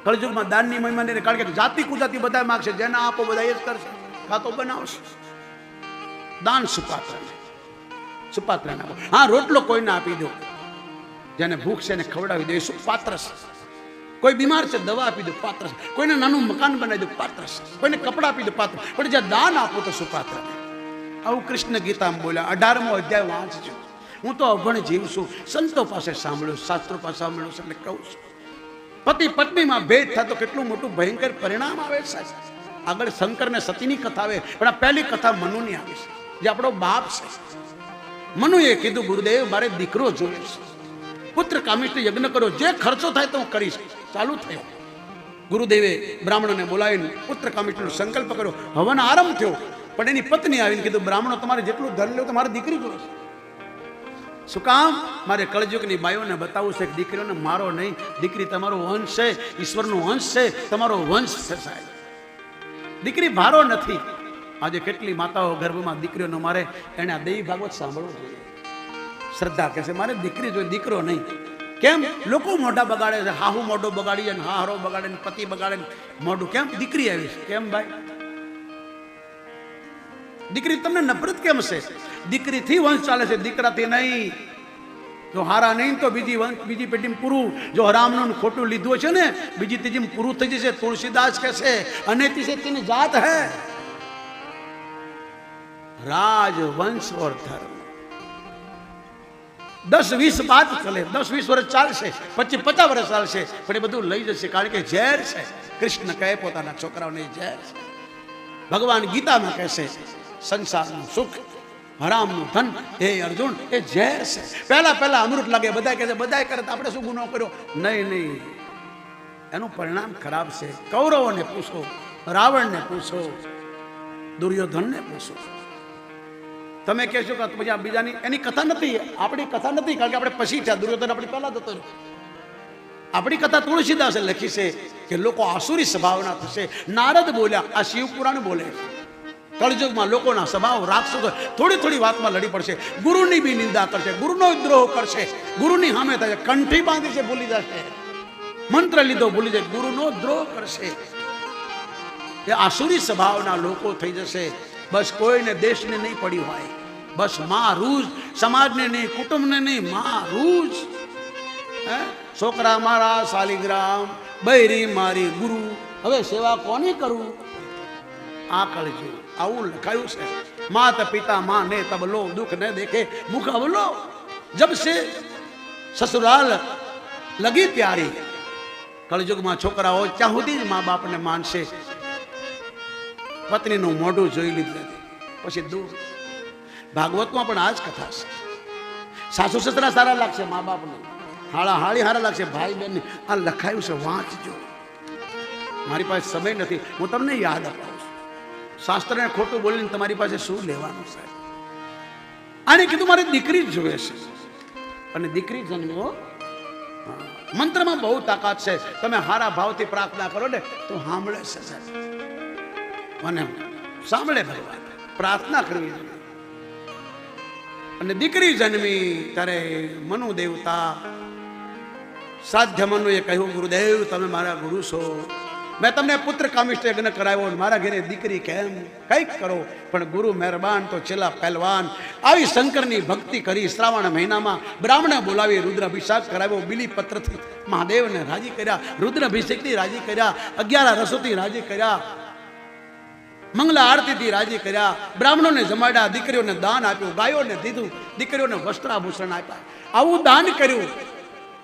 કળયુગમાં દાનની મહિમા નહીં, કારણ કે જાતિ કુજાતિ બધા માગશે, જેના આપો બધા એ જ કરશે, ખાતો બનાવશે. દાન સુપાત્ર આપો. હા, રોટલો કોઈને આપી દો, જેને ભૂખ છે એને ખવડાવી દો, એ સુપાત્ર છે. કોઈ બીમાર છે દવા આપી દો, પાત્ર છે. કોઈને નાનું મકાન બનાવી દો, પાત્ર છે. કોઈને કપડાં આપી દો, પાત્ર. પણ જ્યાં દાન આપો તો સુપાત્ર. આવું કૃષ્ણ ગીતામાં બોલ્યા. 18મો અધ્યાય વાંચજો. હું તો અભણ જીવ છું, સંતો પાસે સાંભળ્યું, શાસ્ત્રો પાસે સાંભળ્યું છે, એટલે કહું છું. પતિ પત્નીમાં ભેદ થાય તો કેટલું મોટું ભયંકર પરિણામ આવે સાહેબ. આગળ શંકર ને સતીની કથા આવે, પણ આ પહેલી કથા મનુની આવી છે, જે આપણો બાપ છે. મનુએ કીધું, ગુરુદેવ મારે દીકરો જોઈએ છે, પુત્ર કામિષ્ટ યજ્ઞ કરો, જે ખર્ચો થાય તો હું કરીશ. ચાલુ થયો. ગુરુદેવે બ્રાહ્મણોને બોલાવીને પુત્ર કામિષ્ટનો સંકલ્પ કર્યો. હવન આરંભ થયો, પણ એની પત્ની આવીને કીધું, બ્રાહ્મણો તમારે જેટલું ધન લેવું તો મારે દીકરી જોઈએ છે. શું કામ? મારે કળયુગની બાઈઓને બતાવવું છે કે દીકરીઓને મારો નહીં, દીકરી તમારો વંશ છે, ઈશ્વરનો વંશ છે, તમારો વંશ છે સાહેબ. દીકરી ભારો નથી. આજે કેટલી માતાઓ ગર્ભમાં દીકરીઓને મારે, એને આ દેવી ભાગવત સાંભળવું જોઈએ. શ્રદ્ધા કહે છે મારે દીકરી જોઈએ, દીકરો નહીં. કેમ? લોકો મોઢા બગાડે છે, હાહુ મોઢો બગાડી, અને હારો બગાડે, પતિ બગાડે મોઢું. કેમ? દીકરી આવી છે. કેમ ભાઈ? દીકરી તમને નફરત કેમ છે? દીકરીથી વંશ ચાલે છે, દીકરાથી નહીં. જો હારા નહીં તો બીજી પેઢી પૂરું. જો હરામનું ખોટું લીધું છે ને, બીજી ત્રીજી પૂરું થઈ જશે. તુલસીદાસ કહે છે, અનેતી से तीन जात है, राज वंश और धर्म. 10-20 बात चले, 10-20 વર્ષ ચાલશે, 25-50 વર્ષ ચાલશે, પણ એ બધું લઈ જશે, કારણ કે ઝેર છે. કૃષ્ણ કહે પોતાના છોકરાઓને ઝેર છે. ભગવાન ગીતામાં કહે છે, સંસારનું સુખ, હરામનું ધન, હે અર્જુન, એ ઝેર છે. પહેલા અમૃત લાગે, બધા કહે છે બધા કરે, આપણે શું ગુનો કર્યો? નહીં, એનું પરિણામ ખરાબ છે. કૌરવોને પૂછો, રાવણને પૂછો, દુર્યોધનને પૂછો. તમે કહેશો કે પછી આ બીજાની એની કથા નથી, આપણી કથા નથી, કારણ કે આપણે પછી છે. દુર્યોધન આપણી પહેલા જતો રહ્યો. આપણી કથા તુલસીદાસે લખી છે કે લોકો આસુરી સ્વભાવના થશે. નારદ બોલ્યા, આ શિવ પુરાણ બોલે. કળયુગમાં લોકોના સ્વભાવ રાક્ષસો થોડી વાતમાં લડી પડશે. ગુરુની બી નિંદા કરશે, ગુરુનો દ્રોહ કરશે, ગુરુની સામે થશે, કંઠી બાંધી છે ભૂલી જશે, મંત્ર લીધો ભૂલી જાય, ગુરુનો દ્રોહ કરશે. એ આસુરી સ્વભાવના લોકો થઈ જશે. બસ કોઈને દેશને નહીં પડી હોય, બસ મારું જ, સમાજને નહીં, કુટુંબને નહીં, મારું જ. છોકરા મારા શાલિગ્રામ, બૈરી મારી ગુરુ, હવે સેવા કોની કરું? આ કળજુગ આવું લખાયું છે. માતા પિતા માં ને તબ લો, દુઃખ ન દેખે મુખ અવલો, જબ સે સસુરાલ લગી પ્યારી. કળયુગમાં છોકરાઓ ત્યાં સુધી જ મા બાપને માનશે. પત્નીનું મોઢું જોઈ લીધું પછી દૂર. ભાગવતમાં પણ આ જ કથા છે. સાસુ સસરા સારા લાગશે, મા બાપને હાળી હારા લાગશે, ભાઈ બહેન. આ લખાયું છે, વાંચજો. મારી પાસે સમય નથી, હું તમને યાદ અપાવું છું. શાસ્ત્રને ખોટું બોલીને તમારી પાસે શું લેવાનું સાહેબ? આને કીધું મારે દીકરી જ જોઈએ છે, અને દીકરી જન્મ્યો. મંત્રમાં બહુ તાકાત છે. તમે હારા ભાવથી પ્રાર્થના કરો ને તો સાંભળે છે સાહેબ. મને સાંભળે ભગવાન. પ્રાર્થના કરવી જોઈએ. અને દીકરી જન્મી ત્યારે મનુ દેવતા સાધ્ય મનુએ કહ્યું, ગુરુદેવ તમે મારા ગુરુ છો, મેં તમને પુત્ર કામિષ્ટ યજ્ઞ કરાવ્યો, મારા ઘરે દીકરી કેમ? કંઈક કરો. પણ ગુરુ મહેરબાન તો છેલ્લા પહેલવાન. આવી શંકરની ભક્તિ કરી. શ્રાવણ મહિનામાં બ્રાહ્મણે બોલાવી રુદ્રાભિષેક કરાવ્યો. બિલીપત્રથી મહાદેવને રાજી કર્યા, રુદ્રાભિષેકથી રાજી કર્યા, 11 રસોથી રાજી કર્યા, મંગલા આરતીથી રાજી કર્યા, બ્રાહ્મણોને જમાડ્યા, દીકરીઓને દાન આપ્યું, ગાયોને દીધું, દીકરીઓને વસ્ત્રાભૂષણ આપ્યા. આવું દાન કર્યું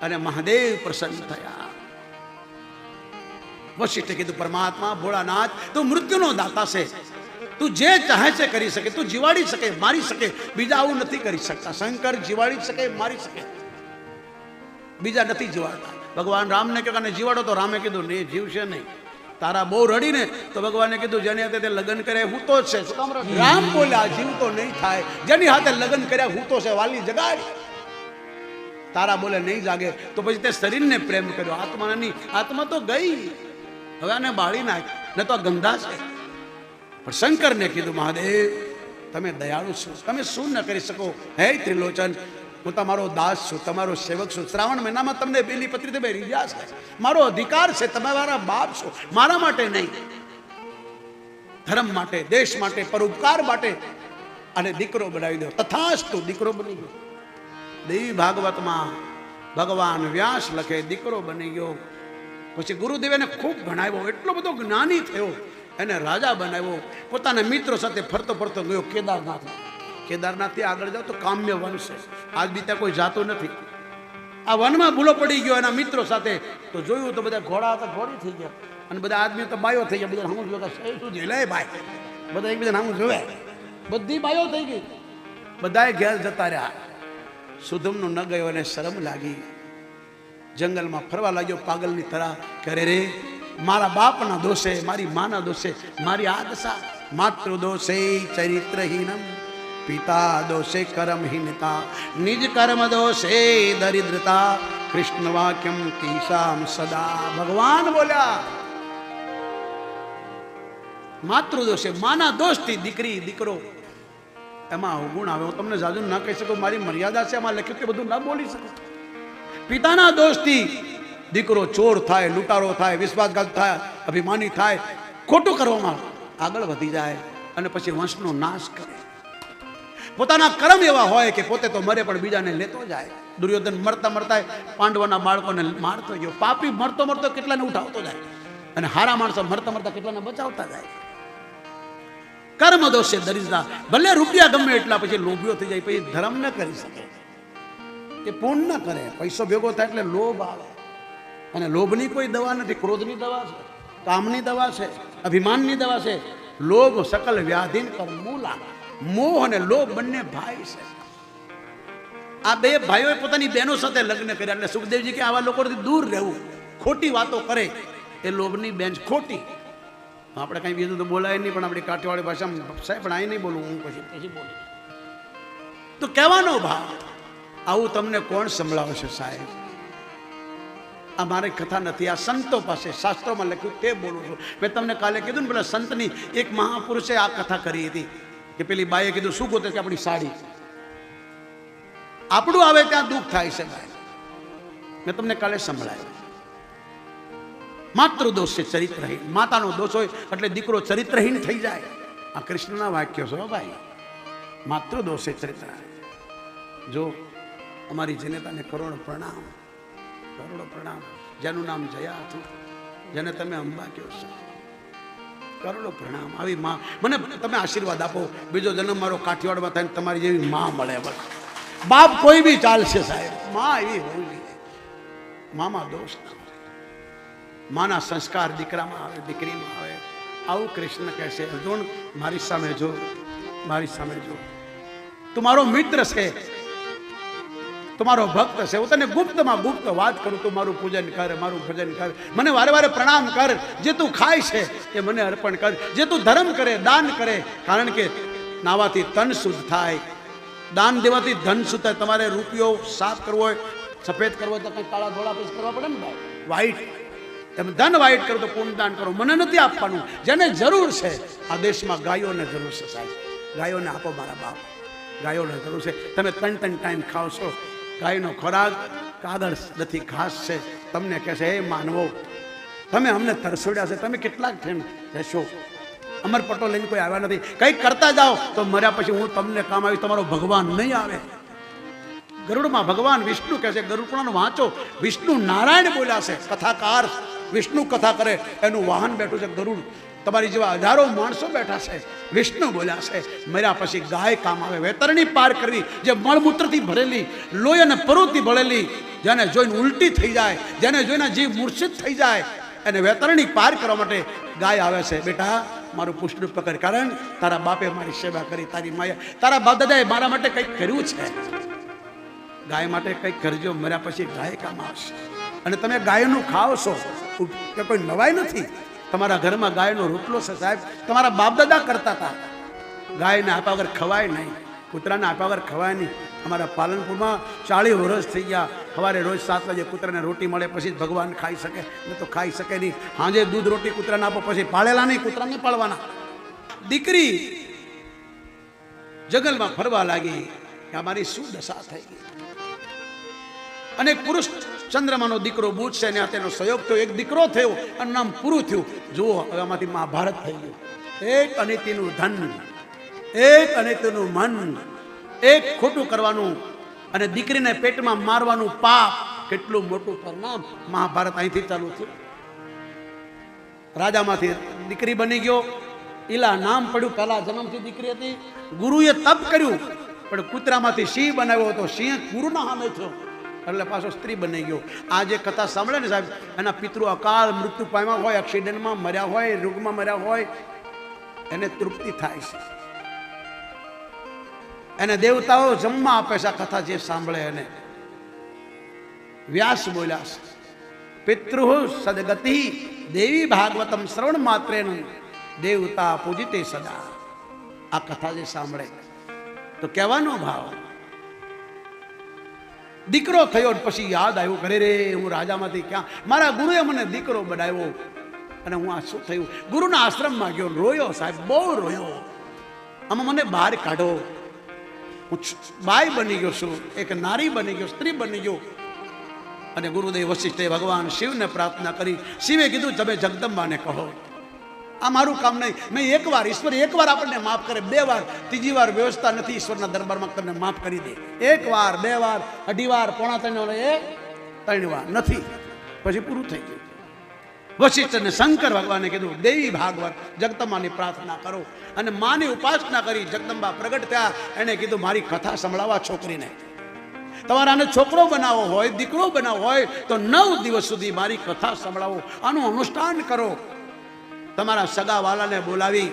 અને મહાદેવ પ્રસન્ન થયા. વશિષ્ઠે કીધું, પરમાત્મા ભોળાનાથ, તું મૃત્યુનો દાતા છે, તું જે ચાહે છે કરી શકે, તું જીવાડી શકે, મારી શકે, બીજા આવું નથી કરી શકતા. શંકર જીવાડી શકે, મારી શકે, બીજા નથી જીવાડતા. ભગવાન રામને કહ્યું જીવાડો, તો રામે કીધું નહીં, જીવશે નહીં. તારા બહુ રડીને તો ભગવાને કીધું જેની હાથે તે લગ્ન કરે હું તો જ છે. રામ બોલ્યા જીવ તો નહીં થાય, જેની હાથે લગ્ન કર્યા હું તો છે, વાલી જગાડ. તારા બોલે નહીં જાગે, તો પછી તે શરીરને પ્રેમ કર્યો, આત્મા નહીં. આત્મા તો ગઈ, હવે આને બાળી નાખ, ને તો ગંધા છે. પણ શંકરને કીધું, મહાદેવ તમે દયાળુ છો, તમે શું ન કરી શકો? હે ત્રિલોચન, હું તમારો દાસ છું, તમારો સેવક છું. શ્રાવણ મહિનામાં તમને બેલી પત્રી તમે રીજા છે, મારો અધિકાર છે, તમે મારા બાપ છો. મારા માટે નહીં, ધર્મ માટે, દેશ માટે, પરોપકાર માટે અને દીકરો બનાવી દો. તથાસ્તુ, દીકરો બની ગયો. દેવી ભાગવતમાં ભગવાન વ્યાસ લખે દીકરો બની ગયો. પછી ગુરુદેવે એને ખૂબ ભણાવ્યો, એટલો બધો જ્ઞાની થયો, એને રાજા બનાવ્યો. પોતાના મિત્રો સાથે ફરતો ફરતો ગયો કેદારનાથ. કેદારનાથથી આગળ જાઓ તો કામ્ય વન છે, આજ બી ત્યાં કોઈ જાતો નથી. આ વનમાં ભૂલો પડી ગયો એના મિત્રો સાથે, તો જોયું તો બધા ઘોડા હતા, ઘોડી થઈ ગયા, અને બધા આદમીઓ તો બાયો થઈ ગયા. બધા હમું જોયા શું થયું, લે ભાઈ, બધા એકબીજા હમું જોવે, બધી બાયો થઈ ગઈ. બધાએ ઘેર જતા રહ્યા. સુધમનું ન ગયો અને શરમ લાગી, જંગલમાં ફરવા લાગ્યો પાગલની તરહ. કરે રે, મારા બાપના દોષે, મારી માના દોષે મારી આ દશા. માતૃ દોષે ચરિત્રહીનમ, પિતા દોષે કર્મહીનતા, નિજ કર્મ દોષે દરિદ્રતા, કૃષ્ણ વાક્યમ તીસામ સદા. ભગવાન બોલ્યા, માતૃ દોષે, માના દોષથી દીકરી દીકરો એમાં અવગુણ આવે. હું તમને જાજુ ના કહી શકું, મારી મર્યાદા છે, એમાં લખ્યું કે બધું ના બોલી શકું. પિતાના દોષથી દીકરો ચોર થાય, લૂંટારો થાય, વિશ્વાસઘાત થાય, અભિમાની થાય, ખોટું કરવામાં આગળ વધી જાય અને પછી વંશનો નાશ કરે. પોતાના કર્મ એવા હોય કે પોતે તો મરે પણ બીજાને લેતો જાય. દુર્યોધન મરતા મરતા પાંડવોના બાળકોને મારતો ગયો. પાપી મરતો મરતો કેટલાને ઉઠાવતો જાય, અને હારા માણસો મરતા મરતા કેટલાને બચાવતા જાય. કર્મ દોષે દરિદ્રતા, ભલે રૂપિયા ગમે એટલા, પછી લોભીઓ થઈ જાય, પછી ધર્મ ન કરી શકે, એ પૂર્ણ ન કરે. પૈસો ભેગો થાય એટલે લોભ આવે, અને લોભની કોઈ દવા નથી. ક્રોધની દવા છે, કામની દવા છે, અભિમાનની દવા છે. લોભ સકલ વ્યાધિન કર મૂલા. મોહ અને લોભ બંને ભાઈ છે. આ બે ભાઈઓએ પોતાની બહેનો સાથે લગ્ન કર્યા, એટલે સુખદેવજી કે આવા લોકોથી દૂર રહેવું. ખોટી વાતો કરે એ લોભની બેન ખોટી. આપણે કઈ બીજું તો બોલાય નહીં, પણ આપણી કાઠિયાવાડી ભાષામાં સાહેબ પણ અહીં નહીં બોલું, હું પછી બોલું તો કહેવાનો ભાવ. આવું તમને કોણ સંભળાવશે સાહેબ? આ મારી કથા નથી, આ સંતો પાસે શાસ્ત્રોમાં લખ્યું તે બોલું છું. મેં તમને કાલે કીધું ને, પેલા સંતની એક મહાપુરુષે આ કથા કરી હતી કે પેલી બાઈએ કીધું શું ગોતે છે આપણી સાડી. આપણું આવે ત્યાં દુઃખ થાય છે ભાઈ. મેં તમને કાલે સંભળાયું. માતૃ દોષ છે ચરિત્રહીન. માતાનો દોષ હોય એટલે દીકરો ચરિત્રહીન થઈ જાય. આ કૃષ્ણના વાક્યો છે ભાઈ. માતૃ દોષ છે ચરિત્રહીન. જો અમારી જનતાને કરોડો પ્રણામ, કરોડો પ્રણામ. જેનું નામ જયા હતું, જેને તમે અંબા કહો છો, કરોડો પ્રણામ. આવી માં મને તમે આશીર્વાદ આપો. બીજો જન્મ મારો કાઠિયાવાડમાં થાય, તમારી જેવી માં મળે. બસ બાપ કોઈ બી ચાલશે સાહેબ, માં એવી હોવી જોઈએ. મામાં દોષ ના હોય. માના સંસ્કાર દીકરામાં આવે, દીકરીમાં આવે. આવું કૃષ્ણ કહેશે. અર્જુન મારી સામે જો, મારી સામે જો. તું મારો મિત્ર છે, તમારો ભક્ત છે. હું તને ગુપ્તમાં ગુપ્ત વાત કરું, તું મારું પૂજન કર, મારું ભજન કર, મને વારે વારે પ્રણામ કર. જે તું ખાય છે એ મને અર્પણ કર. જે તું ધર્મ કરે, દાન કરે, કારણ કે નાવાથી તન શુદ્ધ થાય, દાન દેવાથી ધન શુદ્ધ થાય. તમારે રૂપિયો સાફ કરવો હોય, સફેદ કરવો હોય તો કંઈ કાળા ધોળા પીસ કરવા પડે ને ભાઈ, વ્હાઈટ. તમે ધન વ્હાઈટ કરો તો પુણ્યદાન કરો. મને નથી આપવાનું, જેને જરૂર છે. આ દેશમાં ગાયોને જરૂર છે સાહેબ, ગાયોને આપો મારા બાપ, ગાયોને જરૂર છે. તમે 3 ટાઈમ ખાઓ છો. ગાયનો ખોરાક કાગળ નથી, ઘાસ છે. તમને કહેશે હે માનવો, તમે અમને તરસોડ્યા છે, તમે કેટલાક ઠેમ રહેશો. અમર પટો લઈને કોઈ આવ્યા નથી. કંઈક કરતા જાઓ તો મર્યા પછી હું તમને કામ આવી, તમારો ભગવાન નહીં આવે. ગરુડમાં ભગવાન વિષ્ણુ કહે છે, ગરુડ પુરાણ વાંચો. વિષ્ણુ નારાયણ બોલ્યા છે, કથાકાર વિષ્ણુ કથા કરે, એનું વાહન બેઠું છે ગરુડ. તમારી જેવા હજારો માણસો બેઠા છે, વિષ્ણુ બોલ્યા છે. મર્યા પછી ગાય કામ આવે. વેતરણી પાર કરવી, જે મળમૂત્રથી ભરેલી, લોહી અને પરોથી ભરેલી, જેને જોઈને ઉલટી થઈ જાય, જેને જોઈને જીવ મૂર્છિત થઈ જાય, એને વેતરણી પાર કરવા માટે ગાય આવે છે. બેટા મારું પુષ્ટ પકડ, કારણ તારા બાપે મારી સેવા કરી, તારી માયા, તારા બાપ દાદાએ મારા માટે કંઈક કર્યું છે. ગાય માટે કંઈક કરજો, મર્યા પછી ગાય કામ આવશે. અને તમે ગાયનું ખાઓ છો કે કોઈ નવાઈ નથી. તમારા ઘરમાં ગાયનો રોટલો છે સાહેબ, તમારા બાપ દાદા કરતા હતા. ગાયને આપ્યા વગર ખવાય નહીં, કૂતરાને આપ્યા વગર ખવાય નહીં. અમારા પાલનપુરમાં 40 વર્ષ થઈ ગયા. સવારે રોજ 7 વાગે કૂતરાને રોટી મળે, પછી ભગવાન ખાઈ શકે, ન તો ખાઈ શકે નહીં. સાંજે દૂધ રોટી કૂતરાને આપો, પછી પાળેલા નહીં, કૂતરાને પાળવાના. દીકરી જંગલમાં ફરવા લાગી કે અમારી શું દશા થઈ ગઈ. અને એક પુરુષ ચંદ્રમાનો દીકરો બુધ છે ને તેનો સહયોગ થયો, એક દીકરો થયો અને નામ પૂરું થયું. જુઓ હવે આમાંથી મહાભારત થઈ ગયું. એક અનિતિનું ધન, એક અનિતિનું મન, એક ખોટું કરવાનું અને દીકરીને પેટમાં મારવાનું પાપ, કેટલું મોટું પરિણામ. મહાભારત અહીંથી ચાલુ થયું. રાજામાંથી દીકરી બની ગયો, ઈલા નામ પડ્યું. પહેલા જન્મથી દીકરી હતી. ગુરુએ તપ કર્યું પણ કૂતરામાંથી સિંહ બનાવ્યો હતો. સિંહ ગુરુના સામે થયો એટલે પાછો સ્ત્રી બની ગયો. આ જે કથા સાંભળે ને સાહેબ, એના પિતૃ અકાળ મૃત્યુ પામ્યા હોય, એક્સિડન્ટમાં મર્યા હોય, રોગમાં મર્યા હોય, એને તૃપ્તિ થાય છે. એને દેવતાઓ જમવા આપે છે. આ કથા જે સાંભળે એને. વ્યાસ બોલ્યા છે, પિતૃ સદગતિ દેવી ભાગવતમ શ્રવણ માત્રેન દેવતા પૂજિતે સદા. આ કથા જે સાંભળે તો કહેવાનો ભાવ, દીકરો થયો પછી યાદ આવ્યું, કરે રે હું રાજામાંથી ક્યાં, મારા ગુરુએ મને દીકરો બનાવ્યો અને હું આ શું થયું. ગુરુના આશ્રમમાં ગયો, રોયો સાહેબ, બહુ રોયો. આમાં મને બહાર કાઢો. હું બાઈ બની ગયો છું, એક નારી બની ગયો, સ્ત્રી બની ગયો. અને ગુરુદેવ વશિષ્ઠે ભગવાન શિવને પ્રાર્થના કરી. શિવે કીધું તમે જગદંબાને કહો, આ મારું કામ નહીં. મેં એકવાર, ઈશ્વર એકવાર આપણને માફ કરે, 2 વાર, ત્રીજી વાર વ્યવસ્થા નથી ઈશ્વરના દરબારમાં તમને માફ કરી દે. 1 વાર, 2 વાર, 2.5 વાર, 3 વાર નથી, પછી પૂરું થઈ ગયું. વશિષ્ઠને શંકર ભગવાને કીધું દેવી ભાગવત જગદંબાની પ્રાર્થના કરો. અને માની ઉપાસના કરી. જગદંબા પ્રગટ થયા. એને કીધું મારી કથા સંભળાવવા છોકરીને. તમારે આને છોકરો બનાવવો હોય, દીકરો બનાવવો હોય તો 9 દિવસ સુધી મારી કથા સંભળાવો, આનું અનુષ્ઠાન કરો. તમારા સગા વાલાને બોલાવી,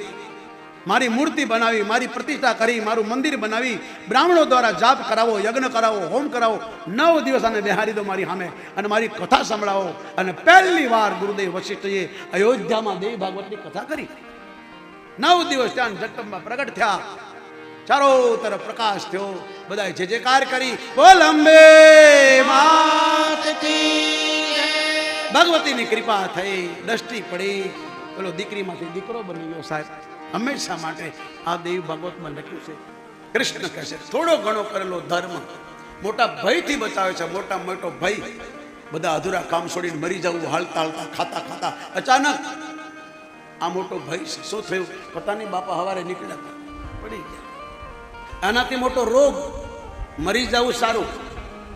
મારી મૂર્તિ બનાવી, મારી પ્રતિષ્ઠા કરી, મારું મંદિર બનાવી, બ્રાહ્મણો દ્વારા જાપ કરાવો, યજ્ઞ કરાવો, હોમ કરાવો. 9 દિવસ આને બેહારી દો મારી સામે અને મારી કથા સંભળાવો. અને પહેલી વાર ગુરુદેવ વશિષ્ઠએ અયોધ્યામાં દેવી ભાગવતની કથા કરી. 9 દિવસ ત્યાં જગદંબા પ્રગટ થયા. ચારો તરફ પ્રકાશ થયો. બધા જે જયકાર કરી, બોલ અંબે માત કી. ભગવતીની કૃપા થઈ, દ્રષ્ટિ પડી, પેલો દીકરીમાંથી દીકરો બની ગયો. સાહેબ હંમેશા માટે આ દેવી ભાગવતમાં લખ્યું છે. કૃષ્ણ કહે છે થોડો ઘણો કરેલો ધર્મ મોટા ભયથી બચાવે છે. મોટા મોટો ભય, બધા અધૂરા કામ છોડીને મરી જવું, હાલતા હાલતા, ખાતા ખાતા અચાનક આ મોટો ભય છે. શું થયું? પોતાની બાપા હવારે નીકળ્યા, પડી ગયા. આનાથી મોટો રોગ, મરી જવું સારું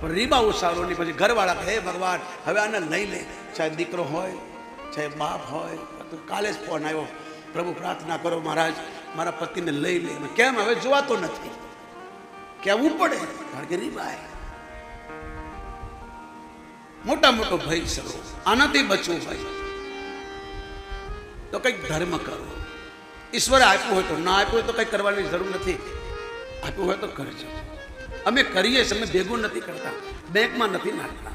પણ રીબાવું સારું નહીં. પછી ઘરવાળા હે ભગવાન હવે આને લઈ લે, ચાહે દીકરો હોય ચાહે બાપ હોય. તો કાલે જ ફોન આવ્યો, પ્રભુ પ્રાર્થના કરો મહારાજ મારા પતિને લઈ લે. કેમ? હવે જોવાતો નથી, કહેવું પડે કારણ કે રીબાય. મોટા મોટો ભય સરો, આનાથી બચવું ભાઈ તો કંઈક ધર્મ કરો. ઈશ્વરે આપ્યું હોય તો, ના આપ્યું હોય તો કંઈ કરવાની જરૂર નથી. આપ્યું હોય તો કરજો. અમે કરીએ છીએ, અમે ભેગું નથી કરતા, બેંકમાં નથી નાખતા.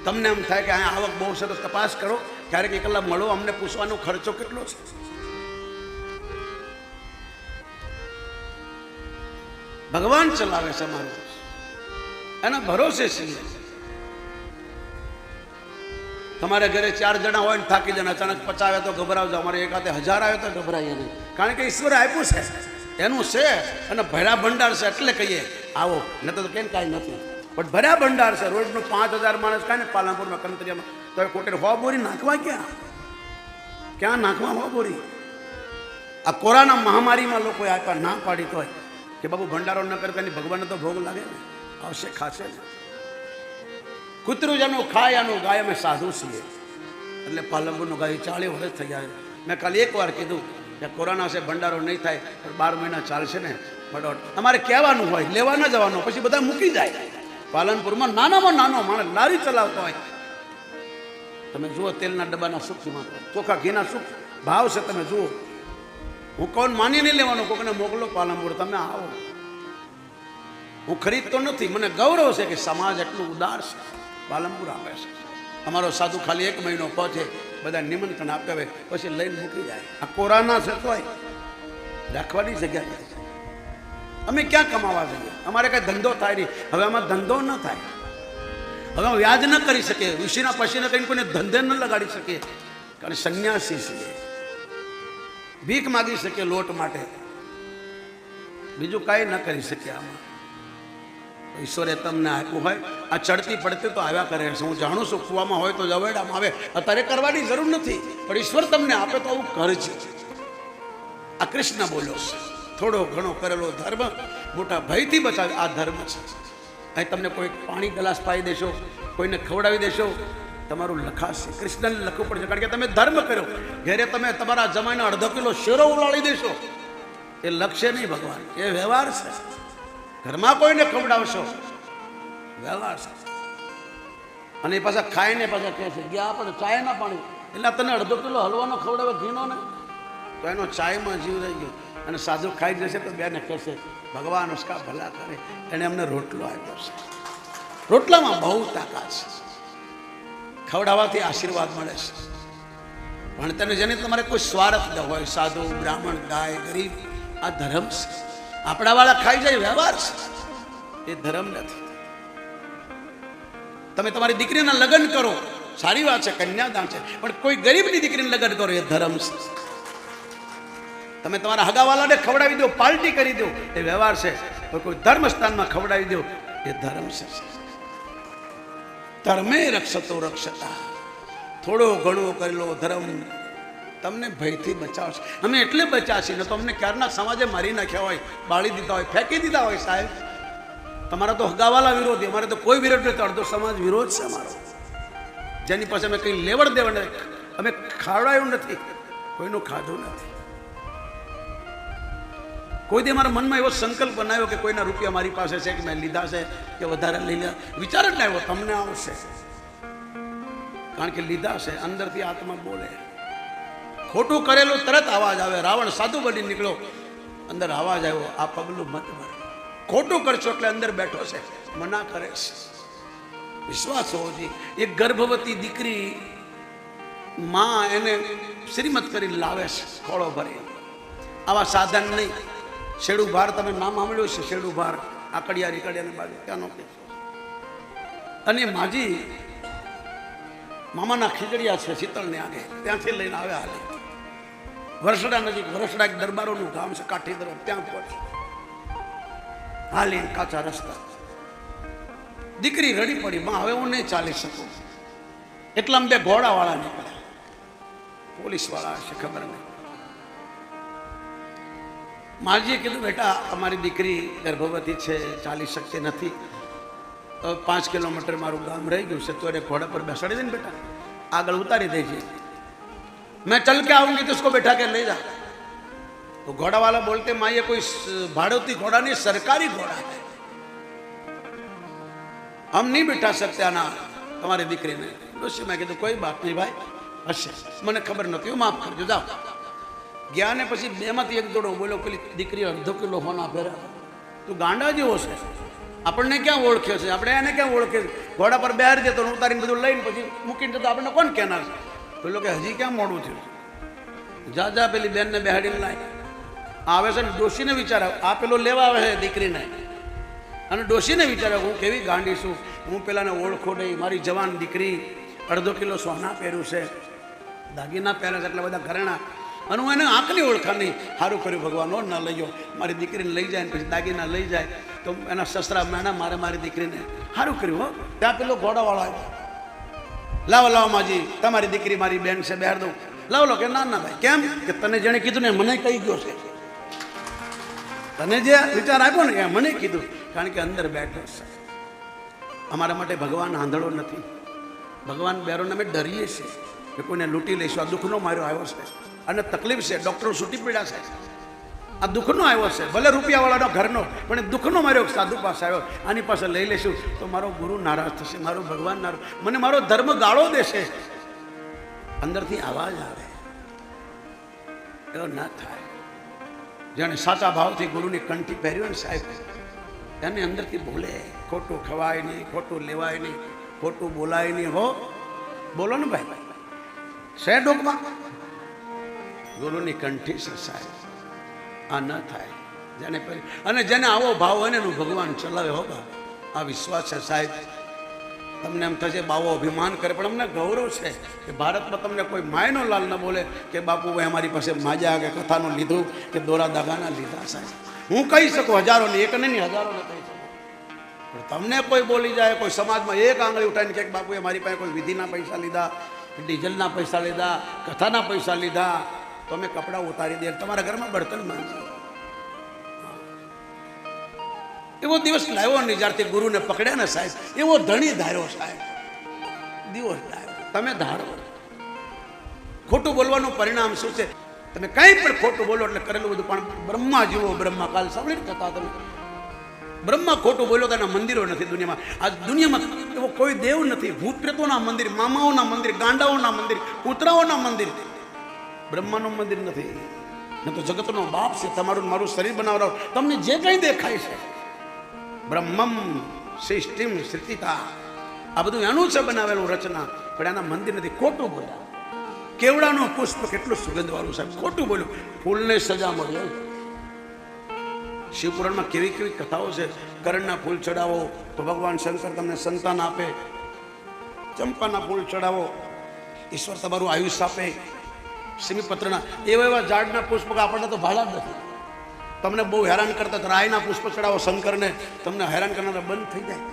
તમને એમ થાય કે અહીંયા આવક બહુ છે તો તપાસ કરો, ક્યારેક એકલા મળો, અમને પૂછવાનો ખર્ચો કેટલો છે. ભગવાન ચલાવે છે મારું, એના ભરોસે છીએ. તમારે ઘરે 4 જણા હોય ને થાકી જણા, અચાનક 50 આવે તો ગભરાવજો. અમારે એક હાથે 1000 આવે તો ગભરાઈએ નહીં, કારણ કે ઈશ્વરે આપ્યું છે, એનું છે. અને ભર્યા ભંડાર છે એટલે કહીએ આવો, ન તો કેમ કાંઈ નથી. પણ ભર્યા ભંડાર છે. રોજનું 5000 માણસ કાંઈ ને પાલનપુરમાં, કંતરિયામાં, તો એ કોટેર 100 બોરી નાખવા ક્યાં નાખવા 100 બોરી? આ કોરોના મહામારીમાં લોકોએ આપ્યા, ના પાડી તોય કે બાબુ ભંડારો ન કરે, એની ભગવાનને તો ભોગ લાગે ને, આવશે ખાશે ને. કૂતરું જેનું ખાય એનું ગાય. અમે સાધુ છીએ એટલે પાલનપુરનું ગાય 40 વર્ષ થઈ ગયા. મેં કાલે 1 વાર કીધું કે કોરોના છે, ભંડારો નહીં થાય, પણ 12 મહિના ચાલશે ને. બરોબર, અમારે કહેવાનું હોય, લેવા ન જવાનું, પછી બધા મૂકી જાય. પાલનપુરમાં નાનામાં નાનો માણસ લારી ચલાવતો હોય, તમે જુઓ તેલના ડબ્બાના સુખમાં, ચોખા ઘીના સુખ ભાવ છે. તમે જુઓ, હું કોણ માની નહીં લેવાનું, કોકને મોકલો પાલનપુર, તમે આવો. હું ખરીદતો નથી, મને ગૌરવ છે કે સમાજ એટલું ઉદાર છે. પાલનપુર આવે છે. અમારો સાધુ ખાલી 1 મહિનો પહોંચે, બધા નિમંત્રણ આપે, પછી લઈને મૂકી જાય. આ કોરોના છે તોય રાખવાની જગ્યા નથી. અમે ક્યાં કમાવા જઈએ? અમારે કઈ ધંધો થાય નહીં. હવે આમાં ધંધો ન થાય. હવે વ્યાજ ન કરી શકીએ, ઋષિના પછીને કંઈ કોઈને ધંધે ન લગાડી શકીએ, કારણ સંન્યાસી છીએ. ભીખ માગી શકીએ લોટ માટે, બીજું કાંઈ ન કરી શકીએ. આમાં ઈશ્વરે તમને આપ્યું હોય, આ ચડતી પડતી તો આવ્યા કરે છે. હું જાણું છું કૂવામાં હોય તો જવેડામાં આવે, અત્યારે કરવાની જરૂર નથી, પણ ઈશ્વર તમને આપે તો આવું કરજો. આ કૃષ્ણ બોલ્યો છે, થોડો ઘણો કરેલો ધર્મ મોટા ભયથી બચાવે, આ ધર્મ છે. અહીં તમને કોઈ પાણી ગ્લાસ પાઈ દેશો, કોઈને ખવડાવી દેશો, તમારું લખાશે. કૃષ્ણને લખવું પડશે, કારણ કે તમે ધર્મ કર્યો. ઘેરે તમે તમારા જમાઈને અડધો કિલો શેરો ઉલાળી દેશો, એ લક્ષ્ય નહીં ભગવાન, એ વ્યવહાર છે. ઘરમાં કોઈને ખવડાવશો, વ્યવહાર છે. અને એ પાછા ખાઈને પાછા કહે છે ગયા આપણે ચાય ના પાણી, એટલે તને અડધો કિલો હલવાનો ખવડાવે ઘીનો ને, તો એનો ચાયમાં જીવ રહી ગયો. અને સાધુ ખાઈ જશે તો બેને કહેશે ભગવાન ઉસકા ભલા કરે, એને અમને રોટલો આપ્યો છે. રોટલામાં બહુ તાકાત છે, ખવડાવવાથી આશીર્વાદ મળે છે. પણ તેને જેને તમારે કોઈ સ્વાર્થ ન હોય, સાધુ બ્રાહ્મણ ગાય ગરીબ, આ ધર્મ છે. આપણા વાળા ખાઈ જાય, વ્યવહાર છે, એ ધર્મ નથી. તમે તમારી દીકરીના લગ્ન કરો, સારી વાત છે, કન્યાદાન છે, પણ કોઈ ગરીબની દીકરીને લગ્ન કરો, એ ધર્મ છે. તમે તમારા હગાવાલાને ખવડાવી દો, પાર્ટી કરી દો, એ વ્યવહાર છે. કોઈ ધર્મ સ્થાનમાં ખવડાવી દો, એ ધર્મ છે. ધર્મે રક્ષતો રક્ષતા, થોડો ઘણો કરેલો ધર્મ તમને ભયથી બચાવશે. અમે એટલે બચાવશે ને તો અમને ક્યારના સમાજે મારી નાખ્યા હોય, બાળી દીધા હોય, ફેંકી દીધા હોય. સાહેબ તમારા તો હગાવાલા વિરોધી, અમારે તો કોઈ વિરોધ નથી, અડધો સમાજ વિરોધ છે અમારો. જેની પાસે અમે કંઈ લેવડ દેવડ નથી, અમે ખાવડાયું નથી, કોઈનું ખાધું નથી. કોઈ દી મારા મનમાં એવો સંકલ્પ બનાવ્યો કે કોઈના રૂપિયા મારી પાસે છે કે મેં લીધા છે કે વધારે લઈ લે, વિચાર જ ના આવ્યો. તમને આવશે, કારણ કે લીધા છે. અંદરથી આત્મા બોલે, ખોટું કરેલું તરત અવાજ આવે. રાવણ સાધુ બની નીકળ્યો, અંદર અવાજ આવ્યો, આ પગલું મત ભર, ખોટું કરશો એટલે અંદર બેઠો છે, મના કરે છે. વિશ્વાસ હોવો જોઈએ. એક ગર્ભવતી દીકરી માં એને શ્રીમત કરી લાવે છે, ખોળો ભરી. આવા સાધન નહીં. શેડું ભાર, તમે નામ સાંભળ્યું છે? શેડું ભાર, આકડિયા રીકડિયાની બાજુ ત્યાંનો. અને માજી મામાના ખીજડીયા છે શીતળને આગે, ત્યાંથી લઈને આવે હાલે. વરસડા નજીક, વરસડા એક દરબારોનું ગામ છે કાઠી તરફ, ત્યાં પહોંચે હાલી કાચા રસ્તા. દીકરી રડી પડી, માં હવે હું નહીં ચાલી શકું. એટલામાં બે ઘોડાવાળા નીકળ્યા, પોલીસ વાળા હશે ખબર નહીં. માજીએ કીધું બેટા અમારી દીકરી ગર્ભવતી છે, ચાલી શકતી નથી, 5 કિલોમીટર મારું ગામ રહી ગયું છે, તો એને ઘોડા પર બેસાડી દે ને બેટા, આગળ ઉતારી દેજે, मैं चल के आऊंगी तो उसको बैठा के ले जा. तो घोड़ा वाला बोलते माँ ये कोई भाड़ोती घोड़ा नहीं, सरकारी घोड़ा है, हम नहीं बैठा सकते आना तुम्हारी દીકરી ને. ડોશી મેં કીધું કોઈ બાત નહીં ભાઈ, હશે, મને ખબર નથી, માફ કરજો, જાઓ. ગયા ને પછી બેમાંથી એક દોડો બોલ્યો, પેલી દીકરી અડધો કિલો હોના ફેરા, તું ગાંડા જેવો છે, આપણને ક્યાં ઓળખ્યો છે, આપણે એને ક્યાં ઓળખે. ઘોડા પર બેહારી દેતો, ઉતારીને બધું લઈને પછી મૂકીને જતો, આપણને કોણ કહેનાર છે? પેલો કે હજી ક્યાં મોડું થયું, જા જા પેલી બેનને બેહાડીને લાય. આવે છે ને ડોશીને વિચાર, આ પેલો લેવા આવે છે દીકરીને, અને ડોશીને વિચારે હું કેવી ગાંડી છું, હું પેલાને ઓળખો નહીં, મારી જવાન દીકરી અડધો કિલો સોના પહેર્યું છે, દાગીના પહેરે છે, એટલા બધા ઘરેણા, અને હું એને આંખની ઓળખા નહીં. સારું કર્યું ભગવાન, ન લઈ ગયો, મારી દીકરીને લઈ જાય ને પછી દાગીના લઈ જાય તો એના સસરા મેણા મારે મારી દીકરીને. સારું કર્યું હો. ત્યાં પેલો ઘોડાવાળો આવ્યો, લાવો લાવો માજી, તમારી દીકરી મારી બેન છે, બહાર દઉં. લાવો લો. કે ના ના ભાઈ, કેમ? કે તને જેણે કીધું ને મને કહી ગયો છે, તને જે વિચાર આપ્યો ને એ મને કીધું, કારણ કે અંદર બેઠો છે. અમારા માટે ભગવાન આંધળો નથી. ભગવાન બેરોને અમે ડરીએ છીએ કે કોઈને લૂંટી લઈશું. આ દુઃખનો માર્યો આવ્યો છે અને તકલીફ છે, ડૉક્ટરો છૂટી પડ્યા છે, આ દુઃખનો આવ્યો છે, ભલે રૂપિયાવાળાનો ઘરનો, પણ એ દુઃખનો માર્યો સાધુ પાસે આવ્યો. આની પાસે લઈ લઈશું તો મારો ગુરુ નારાજ થશે, મારો ભગવાન નારાજ, મને મારો ધર્મ ગાળો દેશે. અંદરથી અવાજ આવે, એવો ના થાય. જેણે સાચા ભાવથી ગુરુની કંઠી પહેર્યો ને સાહેબ, એને અંદરથી બોલે, ખોટું ખવાય નહીં, ખોટું લેવાય નહીં, ખોટું બોલાય નહીં. હો બોલો ને ભાઈ, છે ડોકમાં ગુરુની કંઠી છે સાહેબ. આ ન થાય જેને પહેરી, અને જેને આવો ભાવ હોય ને એનું ભગવાન ચલાવે. હો બા, આ વિશ્વાસ છે સાહેબ. તમને એમ થશે બાવો અભિમાન કરે, પણ અમને ગૌરવ છે કે ભારતમાં તમને કોઈ માયનો લાલ ન બોલે કે બાપુ ભાઈ અમારી પાસે માજા કે કથાનું લીધું કે દોરા દાગાના લીધા. સાહેબ હું કહી શકું, હજારોને, એક નહીં હજારોને કહી શકું. પણ તમને કોઈ બોલી જાય, કોઈ સમાજમાં એક આંગળી ઉઠાવીને કે બાપુએ મારી પાસે કોઈ વિધિના પૈસા લીધા, ડીઝલના પૈસા લીધા, કથાના પૈસા લીધા, તો અમે કપડાં ઉતારી દે, તમારા ઘરમાં બળતણ માંગશે. એવો દિવસ લાવ્યો નહીં જ્યારથી ગુરુને પકડ્યા ને સાહેબ, એવો ધણી ધાર્યો સાહેબ, દિવસ ધાર્યો. તમે ધારો, ખોટું બોલવાનું પરિણામ શું છે? તમે કંઈ પણ ખોટું બોલો એટલે કરેલું બધું. પણ બ્રહ્મા જેવો બ્રહ્મા, કાલ સાંભળી કથા તમે, બ્રહ્મા ખોટું બોલ્યો તો એના મંદિરો નથી દુનિયામાં. આ દુનિયામાં એવો કોઈ દેવ નથી. ભૂત પ્રેતોના મંદિર, મામાઓના મંદિર, ગાંડાઓના મંદિર, કૂતરાઓના મંદિર, બ્રહ્માનું મંદિર નથી. ન તો જગતનો બાપ છે. તમારું મારું શરીર બનાવડાવ, તમને જે કંઈ દેખાય છે બ્રહ્મમ સૃષ્ટિમ સૃષ્ટિતા, આ બધું એનું છે બનાવેલું રચના, પણ એના મંદિર નથી. ખોટું બોલ્યા. કેવડાનું પુષ્પ કેટલું સુગંધવાળું સાહેબ, ખોટું બોલ્યું. ફૂલને સજા મળ્યો. શિવપુરાણમાં કેવી કેવી કથાઓ છે. કરણના ફૂલ ચડાવો તો ભગવાન શંકર તમને સંતાન આપે, ચંપાના ફૂલ ચડાવો ઈશ્વર તમારું આયુષ્ય આપે, સિમીપત્રના એવા એવા ઝાડના પુષ્પ આપણને તો ભાડા જ નથી. તમને બહુ હેરાન કરતા રાયના પુષ્પ ચડાવો શંકરને, તમને હેરાન કરનારા બંધ થઈ જાય.